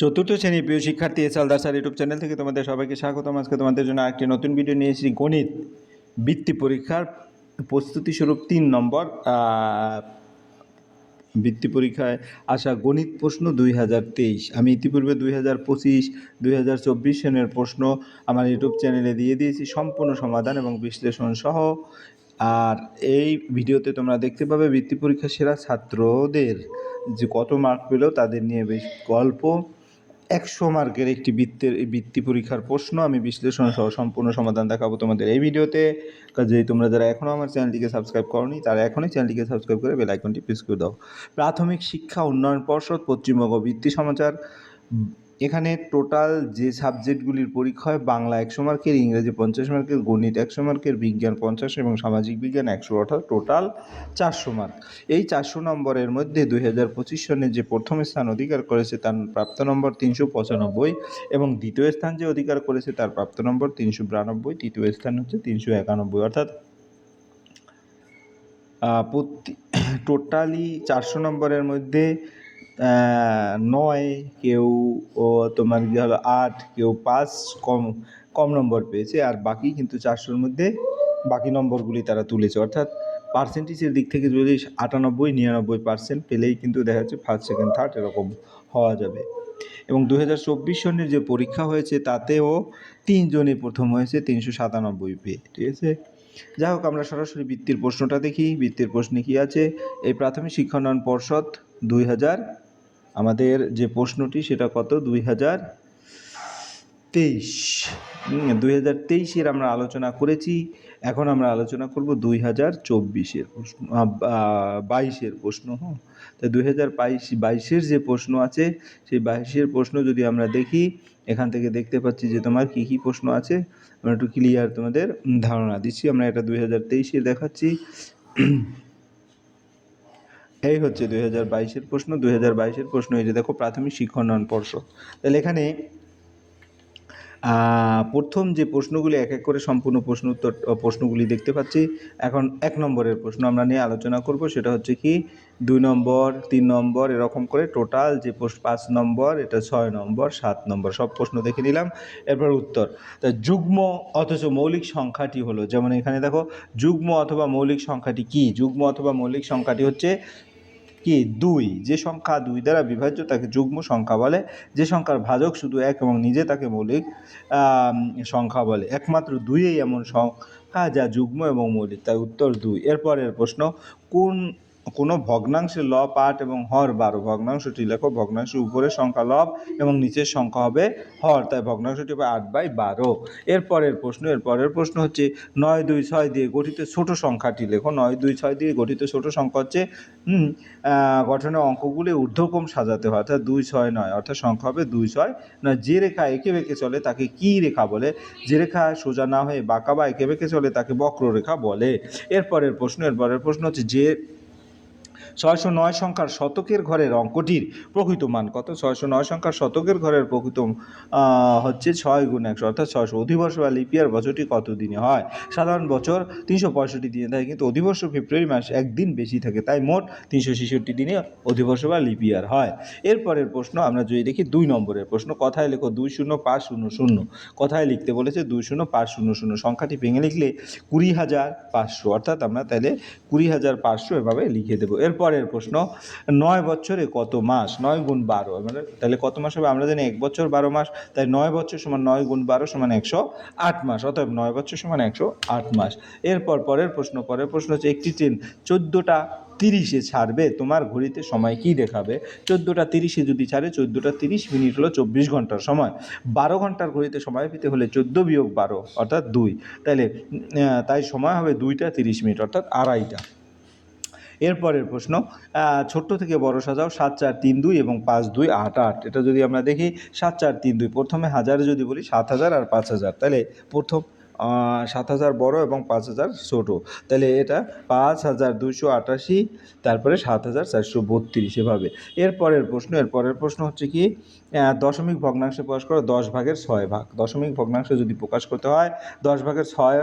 চতুর্থ শ্রেণীর প্রিয় শিক্ষার্থী SL Das sir YouTube channel থেকে তোমাদের সবাইকে স্বাগতম। আজকে তোমাদের জন্য একটি নতুন ভিডিও নিয়ে এসেছি গণিত বৃত্তি পরীক্ষার প্রস্তুতি স্বরূপ 3 নম্বর বৃত্তি পরীক্ষায় আসা গণিত প্রশ্ন 2023। আমি ইতিপূর্বে 2025, 2024 সনের প্রশ্ন আমার ইউটিউব চ্যানেলে দিয়ে দিয়েছি সম্পূর্ণ সমাধান এবং বিশ্লেষণ সহ। আর এই ভিডিওতে তোমরা দেখতে পাবে বৃত্তি পরীক্ষা সেরা ছাত্রদের যে কত মার্ক পেল তাদের নিয়ে বেশ গল্প। 100 মার্কের একটি বৃত্তি পরীক্ষার প্রশ্ন আমি বিশ্লেষণ সহ সম্পূর্ণ সমাধান দেখাবো তোমাদের এই ভিডিওতে। কাজেই তোমরা যারা এখনও আমার চ্যানেলটিকে সাবস্ক্রাইব করোনি তারা এখনই চ্যানেলটিকে সাবস্ক্রাইব করে বেল আইকনটি প্রেস করে দাও। প্রাথমিক শিক্ষা উন্নয়ন পর্ষদ পশ্চিমবঙ্গ বৃত্তি সমাচার। এখানে টোটাল যে সাবজেক্টগুলির পরীক্ষা হয় বাংলা 100 মার্কের, ইংরেজি 50 মার্কের, গণিত 100 মার্কের, বিজ্ঞান 50 এবং সামাজিক বিজ্ঞান 100, অর্থাৎ টোটাল 400 মার্ক। এই 400 নম্বরের মধ্যে 2025 সনে যে প্রথম স্থান অধিকার করেছে তার প্রাপ্ত নম্বর 395 এবং দ্বিতীয় স্থান যে অধিকার করেছে তার প্রাপ্ত নম্বর 392, তৃতীয় স্থান হচ্ছে 391, অর্থাৎ টোটালি 400 নম্বরের মধ্যে 9, কেউ তোমার কী হলো 8, কেউ 5 কম নম্বর পেয়েছে। আর বাকি কিন্তু 400-র মধ্যে বাকি নম্বরগুলি তারা তুলেছে, অর্থাৎ পার্সেন্টেজের দিক থেকে যদি 98-99% পেলেই কিন্তু দেখা যাচ্ছে ফার্স্ট, সেকেন্ড, থার্ড এরকম হওয়া যাবে। এবং 2024 সনের যে পরীক্ষা হয়েছে তাতেও 3 জনই প্রথম হয়েছে 397 পেয়ে, ঠিক আছে। যাই হোক, আমরা সরাসরি বৃত্তির প্রশ্নটা দেখি। বৃত্তির প্রশ্নে কি আছে? এই প্রাথমিক শিক্ষা উন্নয়ন পর্ষদ 2000, আমাদের যে প্রশ্নটি সেটা কত 2023। 2023-এর আমরা আলোচনা করেছি। এখন আমরা আলোচনা করব 2024-এর প্রশ্ন, 22-এর প্রশ্ন। হ্যাঁ, তো 2022-এর যে প্রশ্ন আছে সেই 22-এর প্রশ্ন যদি আমরা দেখি, এখান থেকে দেখতে পাচ্ছি যে তোমার কী কী প্রশ্ন আছে। আমরা একটু ক্লিয়ার তোমাদের ধারণা দিচ্ছি। আমরা এটা 2023-এ দেখাচ্ছি। এই হচ্ছে 2022-এর প্রশ্ন। 2022-এর প্রশ্ন এই যে দেখো, প্রাথমিক শিক্ষা উন্নয়ন পর্ষদ। তাহলে এখানে প্রথম যে প্রশ্নগুলি এক এক করে সম্পূর্ণ প্রশ্নগুলি দেখতে পাচ্ছি। এখন 1 নম্বরের প্রশ্ন আমরা নিয়ে আলোচনা করব। সেটা হচ্ছে কি 2 নম্বর, 3 নম্বর এরকম করে টোটাল যে 5 নম্বর, এটা 6 নম্বর, 7 নম্বর সব প্রশ্ন দেখে নিলাম। এরপর উত্তর। তা যুগ্ম অথচ মৌলিক সংখ্যাটি হলো, যেমন এখানে দেখো যুগ্ম অথবা মৌলিক সংখ্যাটি কি? যুগ্ম অথবা মৌলিক সংখ্যাটি হচ্ছে কি 2। যে সংখ্যা 2 দ্বারা বিভাজ্য তাকে যুগ্ম সংখ্যা বলে। যে সংখ্যার ভাজক শুধু 1 এবং নিজে তাকে মৌলিক সংখ্যা বলে। একমাত্র 2ই এমন সংখ্যা যা যুগ্ম এবং মৌলিক, তাই উত্তর 2। এরপরের প্রশ্ন, কোনো ভগ্নাংশের লব 8 এবং হর 12। ভগ্নাংশটি লেখো। ভগ্নাংশের উপরের সংখ্যা লব এবং নিচের সংখ্যা হবে হর, তাই ভগ্নাংশটি হবে 8/12। এরপরের প্রশ্ন হচ্ছে 9, 2, 6 দিয়ে গঠিত ছোট সংখ্যাটি লেখো। 9, 2, 6 দিয়ে গঠিত ছোট সংখ্যা হচ্ছে গঠনের অঙ্কগুলি ঊর্ধ্বক্রম সাজাতে হয়, অর্থাৎ 2, 6, 9, অর্থাৎ সংখ্যা হবে 2, 6, 9। যে রেখা এঁকে বেঁকে চলে তাকে কি রেখা বলে? যে রেখা সোজা না হয়ে বাঁকা বা এঁকে বেঁকে চলে তাকে বক্ররেখা বলে। এরপরের প্রশ্ন হচ্ছে যে 609 সংখ্যার শতকের ঘরের অঙ্কটির প্রকৃত মান কত? 609 সংখ্যার শতকের ঘরের প্রকৃত হচ্ছে 6 গুণ 100, অর্থাৎ 600। অধিবর্ষ বা লিপিয়ার বছরটি কত দিনে হয়? সাধারণ বছর 365 দিনে থাকে, কিন্তু অধিবর্ষ ফেব্রুয়ারি মাস একদিন বেশি থাকে, তাই মোট 366 দিনে অধিবর্ষ বা লিপিয়ার হয়। এরপরের প্রশ্ন আমরা যদি দেখি 2 নম্বরের প্রশ্ন, কথায় লেখো 20500। কথায় লিখতে বলেছে 20500। সংখ্যাটি ভেঙে লিখলে 20,500, অর্থাৎ আমরা তাহলে 20,500 এভাবে লিখে দেবো। এরপরের প্রশ্ন, 9 বছরে কত মাস? 9 গুণ 12, মানে তাহলে কত মাস হবে? আমরা জানি 1 বছর 12 মাস, তাই 9 বছর সমান 9 গুণ 12 সমান 108 মাস, অতএব 9 বছর সমান 108 মাস। পরের প্রশ্ন হচ্ছে একটি ট্রেন 14টা 30-এ ছাড়বে, তোমার ঘড়িতে সময় কি দেখাবে? 14টা 30-এ যদি ছাড়ে, 14টা 30 মিনিট হলো 24 ঘন্টার সময়। 12 ঘন্টার ঘড়িতে সময় পেতে হলে 14 বিয়োগ 12 অর্থাৎ 2, তাই সময় হবে 2টা 30 মিনিট, অর্থাৎ আড়াইটা। এরপরের প্রশ্ন, ছোট্ট থেকে বড় সাজাও। 7, 4, 3, 2 এবং 5, 2, 8, 8। এটা যদি আমরা দেখি 7, 4, 3, 2, প্রথমে হাজারে যদি বলি 7,000 আর 5,000, তাহলে প্রথম 7,000 বড় এবং 5,000 ছোটো, তাহলে এটা 5,288, তারপরে 7,432 এভাবে। এরপরের প্রশ্ন হচ্ছে কি দশমিক ভগ্নাংশে প্রকাশ করো 10 ভাগের 6 ভাগ। দশমিক ভগ্নাংশে যদি প্রকাশ করতে হয় 10 ভাগের 6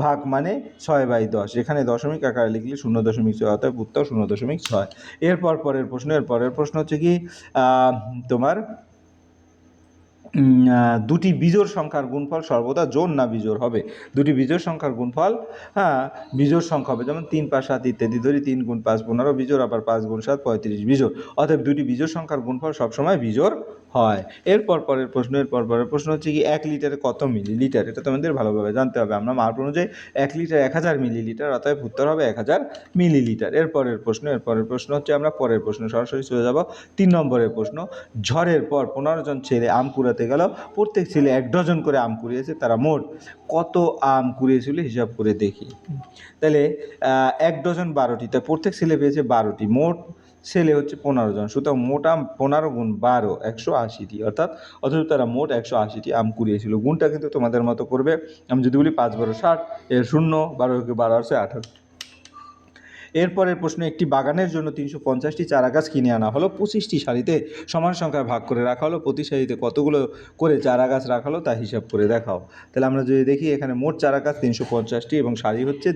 ভাগ মানে 6/10, এখানে দশমিক আকারে লিখলে 0.6, অর্থাৎ উত্তর 0.6। এরপরের প্রশ্ন হচ্ছে কি তোমার দুটি বিজোড় সংখ্যার গুণফল সর্বদা জোড় না বিজোড় হবে। দুটি বিজোড় সংখ্যার গুণফল বিজোড় সংখ্যা হবে, যেমন 3, 5, 7 ইত্যাদি ধরি। 3 গুণ 5 15 বিজোড়, আবার 5 গুণ 7 35 বিজোড়। অতএব দুটি বিজোড় সংখ্যার গুণফল সবসময় বিজোড় হয়। এরপর পরের প্রশ্ন হচ্ছে কি 1 লিটারে কত মিলিলিটার? এটা তোমাদের ভালোভাবে জানতে হবে। আমরা মাপ অনুযায়ী 1 লিটার 1000 মিলিলিটার, অতএব উত্তর হবে 1000 মিলিলিটার। এরপরের প্রশ্ন হচ্ছে, আমরা পরের প্রশ্ন সরাসরি চলে যাব। 3 নম্বরের প্রশ্ন, ঝড়ের পর 15 জন ছেলে আম কুড়াতে গেল, প্রত্যেক ছেলে 1 ডজন করে আম কুড়িয়েছে, তারা মোট কত আম কুড়িয়েছিল হিসাব করে দেখি। তাহলে 1 ডজন 12টি, তাই প্রত্যেক ছেলে পেয়েছে 12টি, মোট ছেলে হচ্ছে 15 জন, সুতরাং মোট আম 15 গুণ 12 180টি, অথচ তারা মোট 180টি আম কুড়িয়েছিল। গুণটা কিন্তু তোমাদের মতো করবে। আমি যদি বলি 5 12 60, এর 0, 12 12 আছে 18। এরপরের প্রশ্ন, একটি বাগানের জন্য 350টি চারা গাছ কিনে আনা হলো, 25টি সারিতে সমান সংখ্যায় ভাগ করে রাখা হলো, প্রতি সারিতে কতগুলো করে চারা গাছ রাখা হলো তা হিসাব করে দেখাও। তাহলে আমরা যদি দেখি, এখানে মোট চারা গাছ 350টি এবং সারি হচ্ছে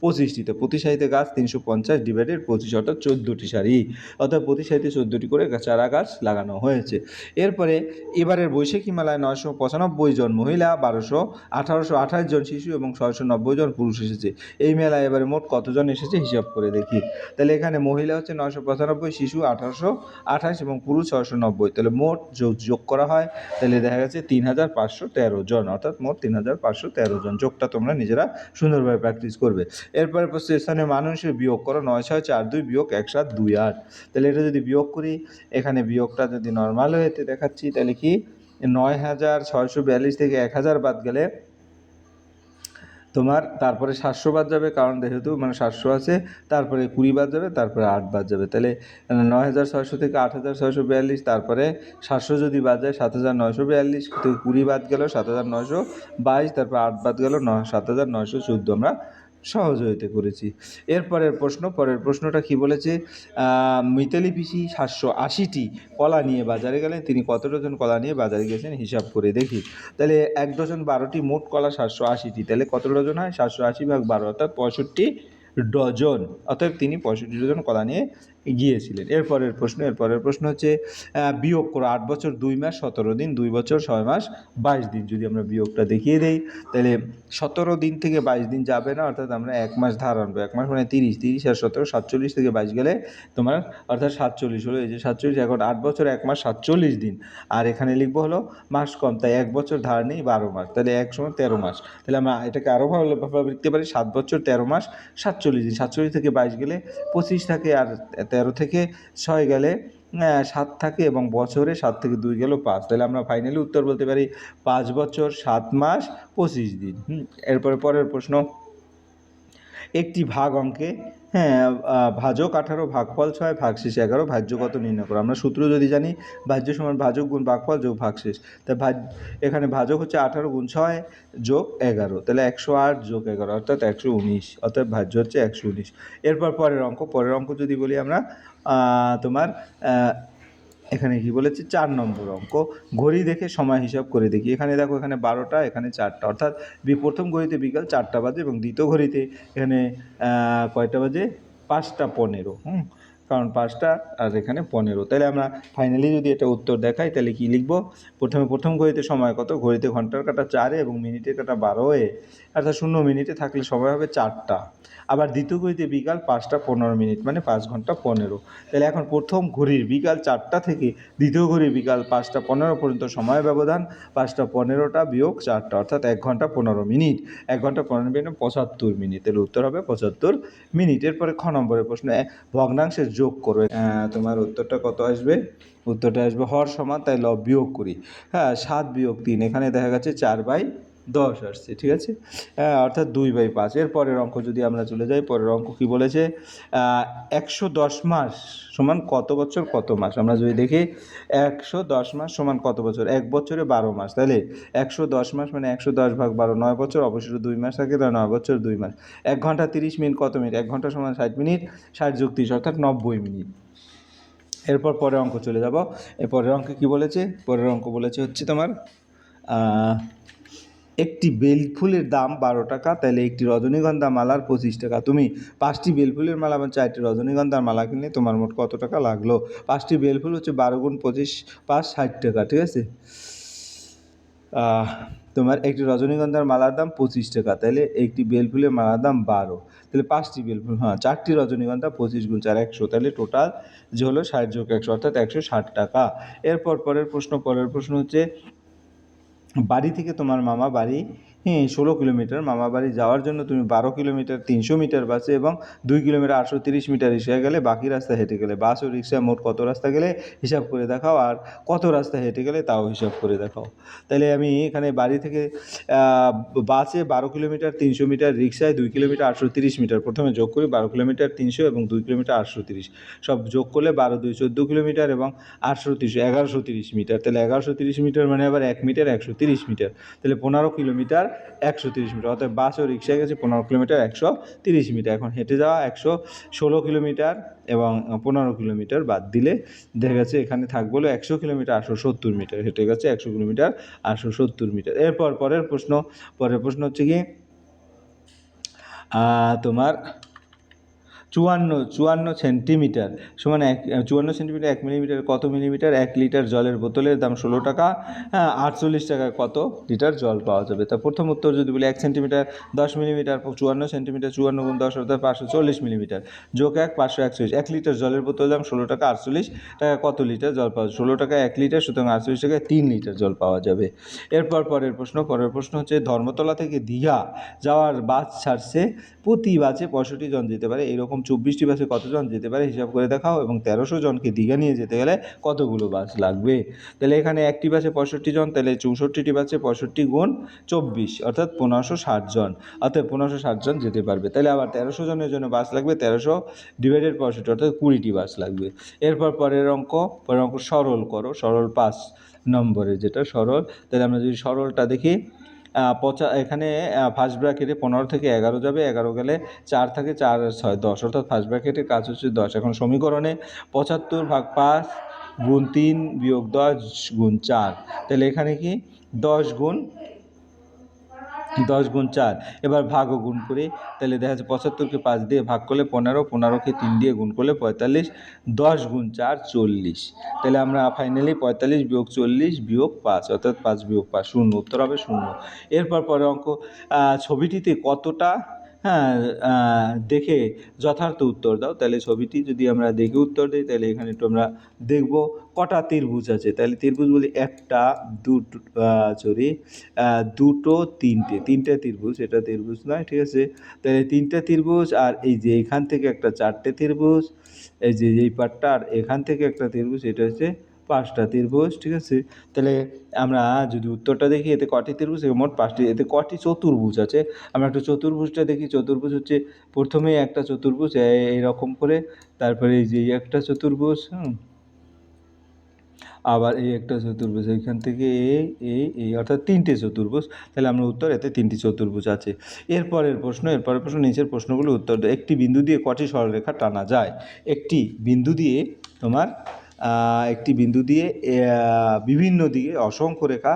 25টিতে, প্রতি সারিতে গাছ 350 ডিভাইডেড 25, অর্থাৎ 14টি সারি, অর্থাৎ প্রতি সারিতে 14টি করে চারা গাছ লাগানো হয়েছে। এরপরে এবারের বৈশাখী মেলায় 995 জন মহিলা, 1828 জন শিশু এবং 690 জন পুরুষ এসেছে। এই মেলায় এবারে মোট কতজন এসেছে হিসাব করে দেখি। তাহলে এখানে মহিলা হচ্ছে 995, শিশু 1828 এবং পুরুষ 690। তাহলে মোট যোগ করা হয়, তাহলে দেখা গেছে 3513 জন, অর্থাৎ মোট 3513 জন। যোগটা তোমরা নিজেরা সুন্দরভাবে প্র্যাকটিস করবে। এরপরে স্থানীয় মানুষের বিয়োগ করো, 9642 বিয়োগ 1728। তাহলে এটা যদি বিয়োগ করি, এখানে বিয়োগটা যদি নর্মাল হয়েতে দেখাচ্ছি, তাহলে কি 9642 থেকে 1000 বাদ গেলে তোমার তারপরে 700 বাদ যাবে, কারণ যেহেতু 700 আছে, তারপরে 20 বাদ যাবে, তারপরে 8 বাদ যাবে। তাহলে 9600 থেকে 8642, তারপরে 700 যদি বাদ যায় 7942, থেকে 20 বাদ গেল 7922, তারপর 8 বাদ গেল 7914। আমরা সহজ হইতে করেছি। পরের প্রশ্নটা কি বলেছে, মিতালি পিসি 780টি কলা নিয়ে বাজারে গেলেন, তিনি কত ডজন কলা নিয়ে বাজারে গেছেন হিসাব করে দেখি। তাহলে 1 ডজন 12টি, মোট কলা 780টি, তাহলে কত ডজন হয়? 780 ভাগ 12, অর্থাৎ 65 ডজন, অর্থাৎ তিনি 65 ডজন কলা নিয়ে গিয়েছিলেন। এরপরের প্রশ্ন হচ্ছে, বিয়োগ করো 8 বছর 2 মাস 17 দিন, 2 বছর 6 মাস 22 দিন। যদি আমরা বিয়োগটা দেখিয়ে দেই, তাহলে 17 দিন থেকে 22 দিন যাবে না, অর্থাৎ আমরা 1 মাস ধার আনবো। 1 মাস মানে 30 আর 17 47 থেকে 22 গেলে তোমার অর্থাৎ 47 হলো। এই যে 47, এখন 8 বছর 1 মাস 47 দিন, আর এখানে লিখবো হলো মাস কম, তাই 1 বছর ধার নেই 12 মাস, তাহলে 1 সমান 13 মাস। তাহলে আমরা এটাকে আরও ভালোভাবে লিখতে পারি, 7 বছর 13 মাস 47 দিন। 47 থেকে 22 গেলে 25 থাকে, আর 13 থেকে 6 গেলে 7 থাকে, এবং বছরে 7 থেকে 2 গেল 5। তাহলে আমরা ফাইনালি উত্তর বলতে পারি 5 বছর 7 মাস 25 দিন। এরপরে পরের প্রশ্ন, একটি ভাগ অঙ্কে ভাজক 18, ভাগফল 6, ভাগশেষ 11, ভাজ্য কত নির্ণয় করো। আমরা সূত্র যদি জানি, ভাজ্য সমান ভাজক গুণ ভাগফল যোগ ভাগশেষ। তাই এখানে ভাজক হচ্ছে 18 গুণ 6 যোগ 11, তাহলে 108 যোগ 11, অর্থাৎ 119, অর্থাৎ ভাজ্য হচ্ছে 119। এরপর পরের অঙ্ক যদি বলি আমরা, তোমার এখানে কি বলেছে, 4 নম্বর অঙ্ক, ঘড়ি দেখে সময় হিসাব করে দেখি। এখানে দেখো, এখানে 12টা, এখানে 4টা, অর্থাৎ প্রথম ঘড়িতে বিকাল 4টা বাজে, এবং দ্বিতীয় ঘড়িতে এখানে কয়টা বাজে, 5টা 15। কারণ 5টা আর এখানে 15। তাহলে আমরা ফাইনালি যদি এটা উত্তর দেখাই, তাহলে কি লিখব, প্রথম ঘড়িতে সময় কত, ঘড়িতে ঘন্টার কাঁটা 4 এবং মিনিটের কাঁটা 12, অর্থাৎ 0 মিনিটে থাকলে সময় হবে 4টা। আবার দ্বিতীয় ঘড়িতে বিকাল 5টা 15 মিনিট, মানে 5 ঘন্টা 15। তাহলে এখন প্রথম ঘড়ির বিকাল 4টা থেকে দ্বিতীয় ঘড়ির বিকাল 5টা 15 পর্যন্ত সময় ব্যবধান 5টা 15টা বিয়োগ 4টা, অর্থাৎ 1 ঘন্টা 15 মিনিট। 1 ঘন্টা 15 মিনিট 75 মিনিট। তাহলে উত্তর হবে 75 মিনিট। এরপরে খ নম্বরের প্রশ্ন, ভগ্নাংশের যোগ করো। তোমার উত্তরটা কত আসবে? উত্তরটা আসবে হর সমান, তাই লব বিয়োগ করি। 7 বিয়োগ 3, এখানে দেখা গেছে 4/10 আসছে, ঠিক আছে, অর্থাৎ 2/5। এরপরের অঙ্ক যদি আমরা চলে যাই, পরের অঙ্ক কি বলেছে, 110 মাস সমান কত বছর কত মাস। আমরা যদি দেখি, 110 মাস সমান কত বছর, 1 বছরে 12 মাস, তাহলে 110 মাস মানে 110 ভাগ 12, 9 বছর, অবশ্যই 2 মাস থাকে, তাহলে 9 বছর 2 মাস। 1 ঘন্টা 30 মিনিট কত মিনিট, 1 ঘন্টা সমান 60 মিনিট, 60 যোগ 30, অর্থাৎ 90 মিনিট। এরপর পরের অঙ্ক চলে যাব। পরের অঙ্কে কি বলেছে, পরের অঙ্ক বলেছে হচ্ছে তোমার, একটি বেলফুলের দাম 12 টাকা, তাহলে একটি রজনীগন্ধা মালার 25 টাকা। তুমি 5টি বেলফুলের মালা এবং 4টি রজনীগন্ধার মালা কিনলে তোমার মোট কত টাকা লাগলো। 5টি বেলফুল হচ্ছে 12 গুণ 25, 5 60 টাকা, ঠিক আছে। তোমার একটি রজনীগন্ধার মালার দাম 25 টাকা, তাহলে একটি বেলফুলের মালার দাম 12, তাহলে 5টি বেলফুল, 4টি রজনীগন্ধা 25 গুণ 4 100, তাহলে টোটাল যে হলো 60 যোগ 100 অর্থাৎ 160 টাকা। এরপর পরের প্রশ্ন হচ্ছে বাড়ি থেকে তোমার মামা বাড়ি 16 কিলোমিটার, মামা বাড়ি যাওয়ার জন্য তুমি 12 কিলোমিটার 300 মিটার বাসে এবং 2 কিলোমিটার 830 মিটার রিক্সায় গেলে, বাকি রাস্তা হেঁটে গেলে। বাস ও রিক্সায় মোট কত রাস্তা গেলে হিসাব করে দেখাও, আর কত রাস্তা হেঁটে গেলে তাও হিসাব করে দেখাও। তাহলে আমি এখানে বাড়ি থেকে বাসে 12 কিলোমিটার 300 মিটার, রিক্সায় 2 কিলোমিটার 830 মিটার, প্রথমে যোগ করি 12 কিলোমিটার 300 এবং 2 কিলোমিটার 830, সব যোগ করলে 12 2 14 কিলোমিটার এবং 830 1130 মিটার, তাহলে 1130 মিটার মানে আবার 1 মিটার 130 মিটার, তাহলে 15 কিলোমিটার 130 মিটার, অর্থাৎ বাস ও রিক্সায় গেছে 15 কিলোমিটার 130 মিটার। এখন হেঁটে যাওয়া 116 কিলোমিটার এবং 15 কিলোমিটার বাদ দিলে দেখা গেছে এখানে থাকবে হলো 100 কিলোমিটার 870 মিটার, হেঁটে গেছে 100 কিলোমিটার 870 মিটার। এরপর পরের প্রশ্ন হচ্ছে কি তোমার 54 সেন্টিমিটার সমান 54 সেন্টিমিটার 1 মিলিমিটার কত মিলিমিটার? 1 লিটার জলের বোতলের দাম 16 টাকা, 48 টাকায় কত লিটার জল পাওয়া যাবে? তা প্রথম উত্তর যদি বলি 1 সেন্টিমিটার 10 মিলিমিটার, 54 সেন্টিমিটার 54 গুণ 10 অর্থাৎ 540 মিলিমিটার, যোগ 1 541। 1 লিটার জলের বোতলের দাম 16 টাকা, 48 টাকা কত লিটার জল পাওয়া যাবে? 16 টাকায় 1 লিটার, সুতরাং 48 টাকায় 3 লিটার জল পাওয়া যাবে। এরপর পরের প্রশ্ন হচ্ছে ধর্মতলা থেকে দীঘা যাওয়ার বাস ছাড়ছে, প্রতি বাসে 65 জন যেতে পারে, এরকম 24টি বাসে কতজন যেতে পারে হিসাব করে দেখাও, এবং 1300 জনকে দীঘা নিয়ে যেতে গেলে কতগুলো বাস লাগবে? তাহলে এখানে একটি বাসে 65 জন, তাহলে 64টি বাসে 65 গুণ 24 অর্থাৎ 1560 জন, অর্থাৎ 1560 জন যেতে পারবে। তাহলে আবার 1300 জনের জন্য বাস লাগবে, 1300 ডিভাইডেড 65 অর্থাৎ 20টি বাস লাগবে। এরপর পরের অঙ্ক সরল করো, সরল 5 নম্বরে যেটা সরল, তাহলে আমরা যদি সরলটা দেখি এখানে ফার্স্ট ব্র্যাকেটে 15 থেকে 11 যাবে, 11 গেলে 4 থাকে, 4 আর 6 10, অর্থাৎ ফার্স্ট ব্র্যাকেটের কাজ হচ্ছে 10। এখন সমীকরণে 75 ভাগ 5 গুণ 3 বিয়োগ 10 গুণ 4, তাহলে এখানে কি 10 গুণ 4, এবার ভাগ ও গুণ করি, তাহলে দেখা যাচ্ছে 75কে 5 দিয়ে ভাগ করলে 15, 15কে 3 দিয়ে গুণ করলে 45, 10 গুণ 4 40, তাহলে আমরা ফাইনালি 45 বিয়োগ 40 বিয়োগ 5 অর্থাৎ 5 বিয়োগ 5 শূন্য, উত্তর হবে 0। এরপর পরের অঙ্ক ছবিটিতে কতটা দেখে যথার্থ উত্তর দাও, তাহলে ছবিটি যদি আমরা দেখে উত্তর দিই, তাহলে এখানে একটু আমরা দেখব কটা ত্রিভুজ আছে, তাহলে ত্রিভুজ বলি 1টা 2টো 3টে ত্রিভুজ, এটা ত্রিভুজ নয়, ঠিক আছে, তাহলে 3টে ত্রিভুজ, আর এই যে এখান থেকে একটা 4টে ত্রিভুজ, এই যে এই পার্টটা, আর এখান থেকে একটা ত্রিভুজ, এটা হচ্ছে 5টা ত্রিভুজ, ঠিক আছে। তাহলে আমরা যদি উত্তরটা দেখি এতে কটি ত্রিভুজ, মোট 5টি, এতে কটি চতুর্ভুজ আছে আমরা একটু চতুর্ভুজটা দেখি। চতুর্ভুজ হচ্ছে প্রথমেই একটা চতুর্ভুজ এইরকম করে, তারপরে এই যে একটা চতুর্ভুজ, আবার এই একটা চতুর্ভুজ, এইখান থেকে এই অর্থাৎ 3টে চতুর্ভুজ, তাহলে আমরা উত্তর এতে 3টি চতুর্ভুজ আছে। এরপরের প্রশ্ন নিচের প্রশ্নগুলো উত্তর দেয়। একটি বিন্দু দিয়ে কটি সরলরেখা টানা যায়? একটি বিন্দু দিয়ে বিভিন্ন দিকে অসংখ্য রেখা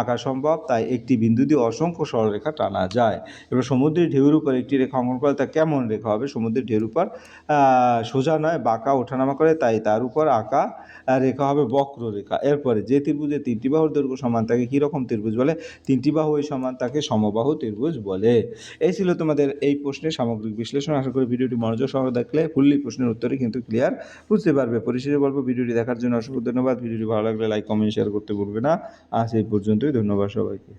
আঁকা সম্ভব, তাই একটি বিন্দু দিয়ে অসংখ্য সরলরেখা টানা যায়। এবার সমুদ্রের ঢেউর উপর একটি রেখা অঙ্কন করে, তা কেমন রেখা হবে? সমুদ্রের ঢেউর উপর সোজা নয় বাঁকা ওঠানামা করে, তাই তার উপর আঁকা রেখা হবে বক্ররেখা। এরপরে যে ত্রিভুজের 3টি বাহুর দৈর্ঘ্য সমান তাকে কীরকম ত্রিভুজ বলে? 3টি বাহু সমান তাকে সমবাহু ত্রিভুজ বলে। এই ছিল তোমাদের এই প্রশ্নের সামগ্রিক বিশ্লেষণ। আশা করি ভিডিওটি মনোযোগ সহকারে দেখলে ফুললি প্রশ্নের উত্তরে কিন্তু ক্লিয়ার বুঝতে পারবে। পরিশেষে বলবো ভিডিওটি দেখার জন্য অসংখ্য ধন্যবাদ। ভিডিওটি ভালো লাগলে লাইক কমেন্ট শেয়ার করতে ভুলবে না। আজ এই পর্যন্তই, ধন্যবাদ সবাইকে।